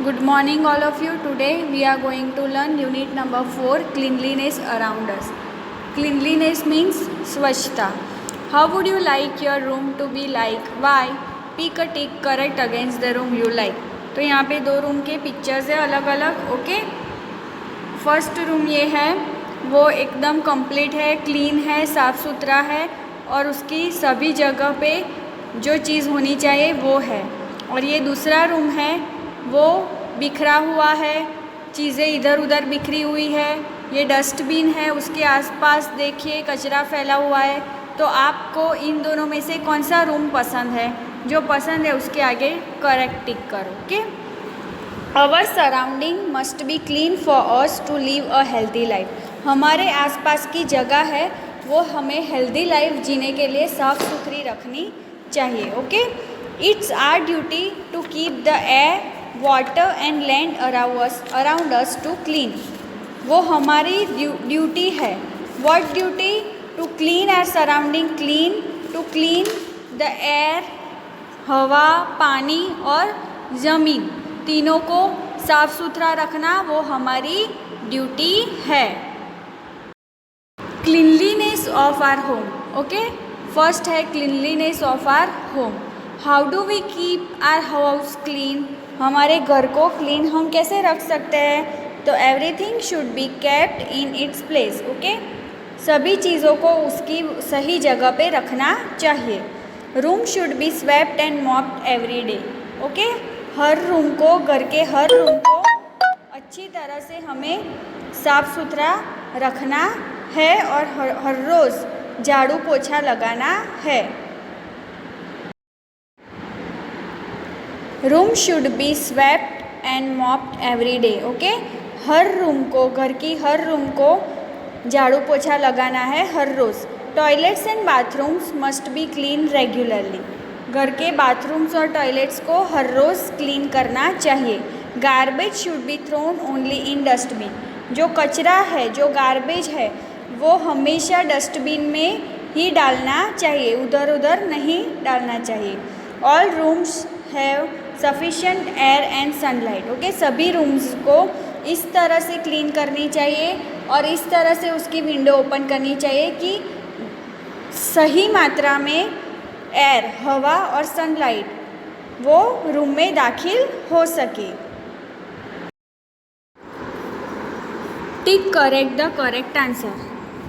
Good morning, all of you. Today we are going to learn unit number 4, cleanliness around us. Cleanliness means swachhta. How would you like your room to be like? Why? Pick a tick correct against the room you like. तो यहाँ पे दो room के pictures है अलग अलग. Okay, first room ये है, वो एकदम कंप्लीट है, क्लीन है, साफ़ सुथरा है और उसकी सभी जगह पे जो चीज़ होनी चाहिए वो है. और ये दूसरा रूम है, वो बिखरा हुआ है, चीज़ें इधर उधर बिखरी हुई है. ये डस्टबिन है, उसके आसपास देखिए कचरा फैला हुआ है. तो आपको इन दोनों में से कौन सा रूम पसंद है? जो पसंद है उसके आगे करेक्ट टिक करो. Okay, our surrounding must be clean for us to live a healthy life. हमारे आसपास की जगह है वो हमें हेल्दी लाइफ जीने के लिए साफ़ सुथरी रखनी चाहिए. Okay, it's our duty to keep the air, water and land around us to clean. वो हमारी ड्यूटी है. What duty? To clean our surrounding, clean, to clean the air, हवा, पानी और ज़मीन, तीनों को साफ़ सुथरा रखना वो हमारी ड्यूटी है. Cleanliness of our home. Okay, first है cleanliness of our home. How do we keep our house clean? हमारे घर को क्लीन हम कैसे रख सकते हैं? तो everything should be kept in its place. Okay, सभी चीज़ों को उसकी सही जगह पे रखना चाहिए. Room should be swept and mopped every day. Okay, हर रूम को, घर के हर रूम को अच्छी तरह से हमें साफ़ सुथरा रखना है और हर रोज़ झाड़ू पोछा लगाना है. Room should be swept and mopped every day. Okay, हर रूम को, घर की हर रूम को झाड़ू पोछा लगाना है हर रोज़. Toilets and bathrooms must be clean regularly. घर के बाथरूम्स और टॉयलेट्स को हर रोज़ क्लीन करना चाहिए. Garbage should be thrown only in dustbin. जो कचरा है, जो गार्बेज है, वो हमेशा डस्टबिन में ही डालना चाहिए, उधर उधर नहीं डालना चाहिए. All rooms have sufficient air and sunlight. Okay, सभी रूम्स को इस तरह से क्लीन करनी चाहिए और इस तरह से उसकी विंडो ओपन करनी चाहिए कि सही मात्रा में एयर, हवा और सनलाइट वो रूम में दाखिल हो सके. Tick correct the correct answer.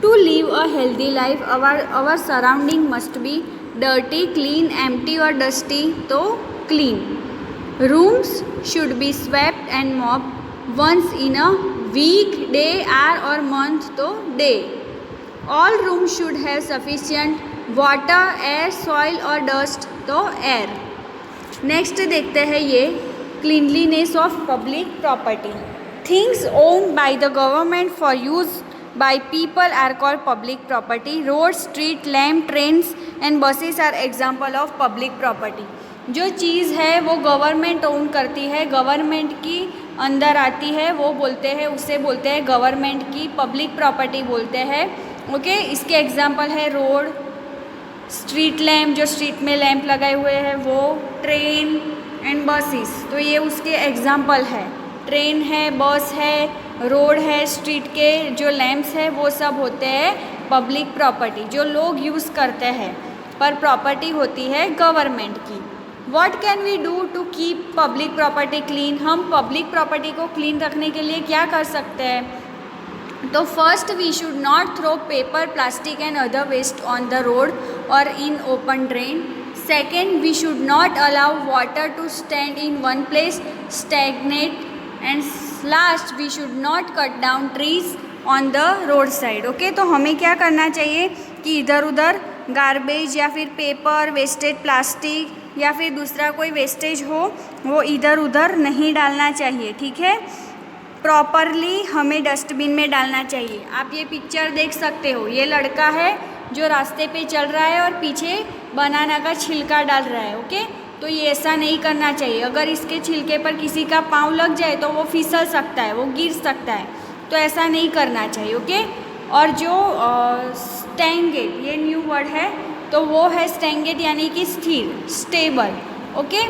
To live a healthy life our surrounding must be dirty, clean, empty और डस्टी तो clean. Rooms should be swept and mopped once in a week, day, hour और month तो day. All room should have sufficient water, air, soil और dust तो air. Next देखते हैं ये cleanliness of public property. Things owned by the government for use by people are called public property. Road, street, lamp, trains and buses are example of public property. जो चीज़ है वो government own करती है, government की अंदर आती है, वो बोलते हैं, उससे बोलते हैं गवर्नमेंट की पब्लिक प्रॉपर्टी बोलते हैं. ओके, इसके एग्जाम्पल है रोड, स्ट्रीट लैम्प, जो स्ट्रीट में लैम्प लगाए हुए हैं वो, ट्रेन एंड बसेस, तो ये उसके एग्जाम्पल है. ट्रेन है, बस है, रोड है, स्ट्रीट के जो लैम्प्स है वो सब होते हैं पब्लिक प्रॉपर्टी, जो लोग यूज़ करते हैं, पर प्रॉपर्टी होती है गवर्नमेंट की. What can we do to keep public property clean? हम पब्लिक प्रॉपर्टी को क्लीन रखने के लिए क्या कर सकते हैं? तो first we should not throw paper, plastic and other waste on the road और in open drain. Second, we should not allow water to stand in one place, stagnate. And last, we should not cut down trees on the road side. Okay, तो हमें क्या करना चाहिए कि इधर उधर garbage या फिर पेपर, वेस्टेड प्लास्टिक या फिर दूसरा कोई वेस्टेज हो वो इधर उधर नहीं डालना चाहिए. ठीक है, प्रॉपरली हमें डस्टबिन में डालना चाहिए. आप ये पिक्चर देख सकते हो, ये लड़का है जो रास्ते पे चल रहा है और पीछे बनाना का छिलका डाल रहा है. ओके, तो ये ऐसा नहीं करना चाहिए. अगर इसके छिलके पर किसी का पाँव लग जाए तो वो फिसल सकता है, वो गिर सकता है, तो ऐसा नहीं करना चाहिए. ओके, और जो स्टैंगेट, ये न्यू वर्ड है, तो वो है स्टैंगेट यानी कि स्थिर, स्टेबल. ओके,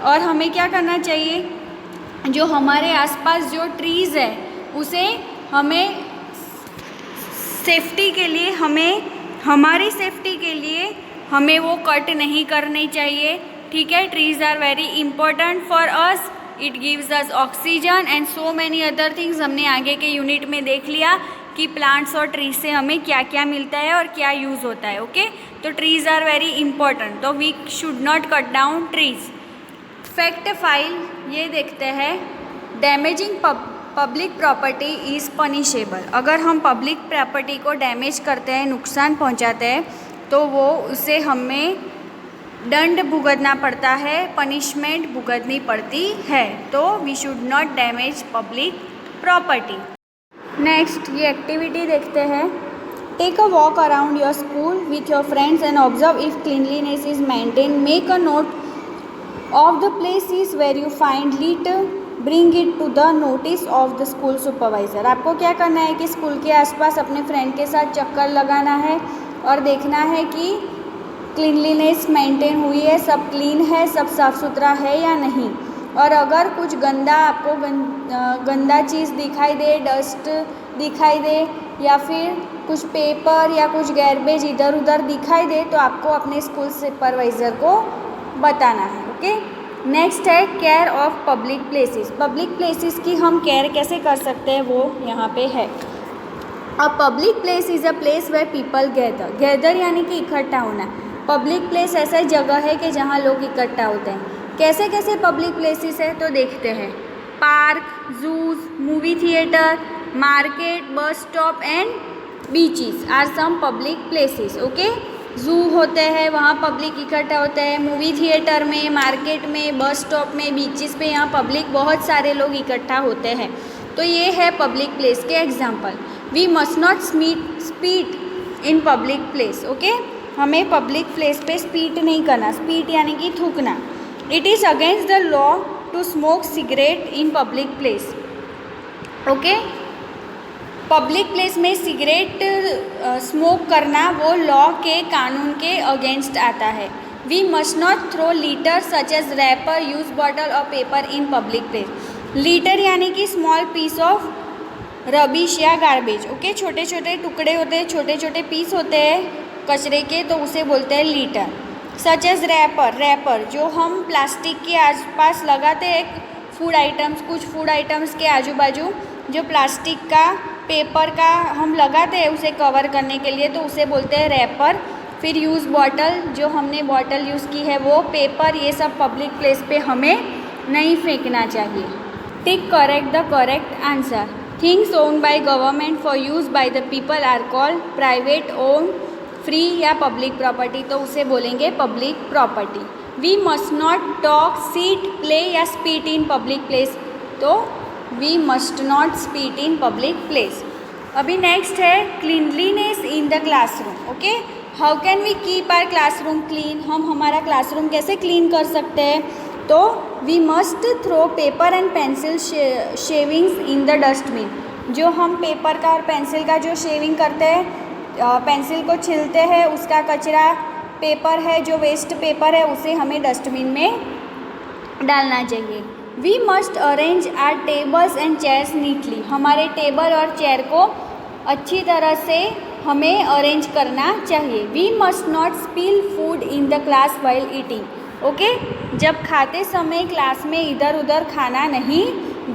और हमें क्या करना चाहिए जो हमारे आसपास जो ट्रीज़ है उसे हमें सेफ्टी के लिए हमारी सेफ्टी के लिए हमें वो कट नहीं करनी चाहिए, ठीक है। Trees are very important for us, it gives us oxygen and so many other things. हमने आगे के यूनिट में देख लिया कि प्लांट्स और ट्रीज से हमें क्या क्या मिलता है और क्या यूज़ होता है, ओके। तो ट्रीज़ आर वेरी इंपॉर्टेंट, तो we should not cut down trees. Fact 5 ये देखते हैं, damaging public property is punishable. अगर हम पब्लिक प्रॉपर्टी को डैमेज करते हैं, नुकसान पहुंचाते हैं, तो वो उसे हमें दंड भुगतना पड़ता है, पनिशमेंट भुगतनी पड़ती है। तो we should not damage public property. Next ये एक्टिविटी देखते हैं, take a walk around your school with your friends and observe if cleanliness is maintain, make a note of the places where you find litter, bring it to the notice of the school supervisor. आपको क्या करना है कि school के आसपास अपने friend के साथ चक्कर लगाना है और देखना है कि क्लीनलीनेस मेंटेन हुई है, सब क्लीन है, सब साफ़ सुथरा है या नहीं। और अगर कुछ गंदा आपको गंदा चीज़ दिखाई दे, डस्ट दिखाई दे या फिर कुछ पेपर या कुछ गार्बेज इधर उधर दिखाई दे, तो आपको अपने स्कूल सुपरवाइज़र को बताना है, ओके। नेक्स्ट है care of public places. Public places की हम केयर कैसे कर सकते हैं वो यहाँ पे है। A public place is a place where people gather यानी कि इकट्ठा होना। पब्लिक प्लेस ऐसा जगह है कि जहाँ लोग इकट्ठा होते हैं। कैसे कैसे पब्लिक प्लेसेस है तो देखते हैं, park, zoos, movie theatre, market, bus stop and beaches are some public places, okay. Zoo होते हैं, वहाँ पब्लिक इकट्ठा होते हैं। मूवी थिएटर में, मार्केट में, बस स्टॉप में, बीचेस पे यहाँ पब्लिक बहुत सारे लोग इकट्ठा होते हैं। तो ये है पब्लिक प्लेस के example. We must not spit in public place, okay. हमें पब्लिक प्लेस पे स्पीट नहीं करना, स्पीट यानी कि थूकना। It is against the law to smoke cigarette in public place, okay. Public place में सिगरेट स्मोक करना वो लॉ के कानून के अगेंस्ट आता है। We must not throw litter such as wrapper, use bottle और paper in public place. Litter यानी कि स्मॉल पीस ऑफ रबिश या गार्बेज, ओके। छोटे छोटे टुकड़े होते हैं, छोटे छोटे पीस होते हैं कचरे के, तो उसे बोलते हैं लीटर। सच एज रैपर जो हम प्लास्टिक के आसपास लगाते हैं, फूड आइटम्स, कुछ फूड आइटम्स के आजू बाजू जो प्लास्टिक का, पेपर का हम लगाते हैं उसे कवर करने के लिए, तो उसे बोलते हैं रैपर। फिर यूज़ बॉटल, जो हमने बॉटल यूज़ की है वो, पेपर, ये सब पब्लिक प्लेस पे हमें नहीं फेंकना चाहिए। Tick correct the correct answer. Things owned by government for use by the people are called private own, free या पब्लिक प्रॉपर्टी, तो उसे बोलेंगे public property. We must not talk, sit, play या स्पीट इन पब्लिक प्लेस, तो we must not spit in public place. अभी next है cleanliness in the classroom, okay. How can we keep our classroom clean. हम हमारा classroom कैसे clean कर सकते हैं, तो we must throw paper and pencil shavings in the dustbin. जो हम पेपर का और पेंसिल का जो शेविंग करते हैं, पेंसिल को छिलते हैं, उसका कचरा, पेपर है जो वेस्ट पेपर है, उसे हमें डस्टबिन में डालना चाहिए। We must arrange our tables and chairs neatly. हमारे टेबल और चेयर को अच्छी तरह से हमें अरेंज करना चाहिए। We must not spill food in the class while eating, okay. जब खाते समय क्लास में इधर उधर खाना नहीं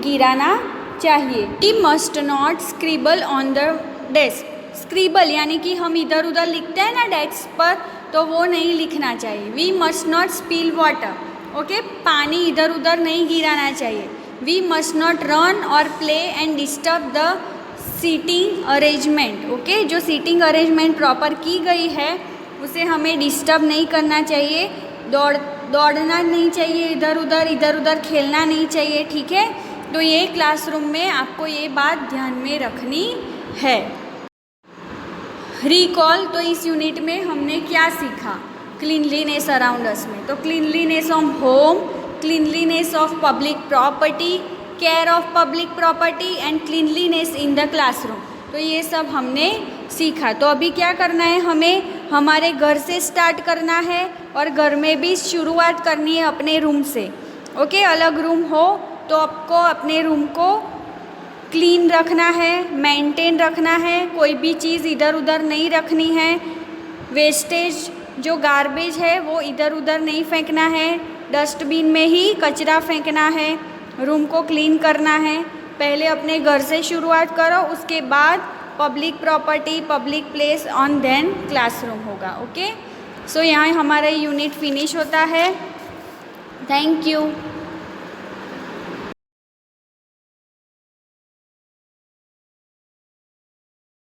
गिराना चाहिए। We must not scribble on the desk. Scribble यानी कि हम इधर उधर लिखते हैं ना डेस्क पर, तो वो नहीं लिखना चाहिए। We must not spill water, okay. पानी इधर उधर नहीं गिराना चाहिए। We must not run or play and disturb the seating arrangement, okay. जो सीटिंग अरेंजमेंट प्रॉपर की गई है उसे हमें डिस्टर्ब नहीं करना चाहिए। दौड़ना नहीं चाहिए इधर उधर खेलना नहीं चाहिए, ठीक है। तो ये क्लासरूम में आपको ये बात ध्यान में रखनी है। रिकॉल, तो इस यूनिट में हमने क्या सीखा क्लीनलीनेस अराउंड अस में, तो cleanliness of home, cleanliness of public property, care of public property and cleanliness in the classroom, तो ये सब हमने सीखा। तो अभी क्या करना है, हमें हमारे घर से स्टार्ट करना है और घर में भी शुरुआत करनी है अपने रूम से, ओके। अलग रूम हो तो आपको अपने रूम को क्लीन रखना है, मेंटेन रखना है, कोई भी चीज़ इधर उधर नहीं रखनी है, वेस्टेज जो गार्बेज है वो इधर उधर नहीं फेंकना है, डस्टबिन में ही कचरा फेंकना है, रूम को क्लीन करना है। पहले अपने घर से शुरुआत करो, उसके बाद public property, public place, on then classroom होगा। ओके, सो यहाँ हमारा यूनिट फिनिश होता है। Thank you.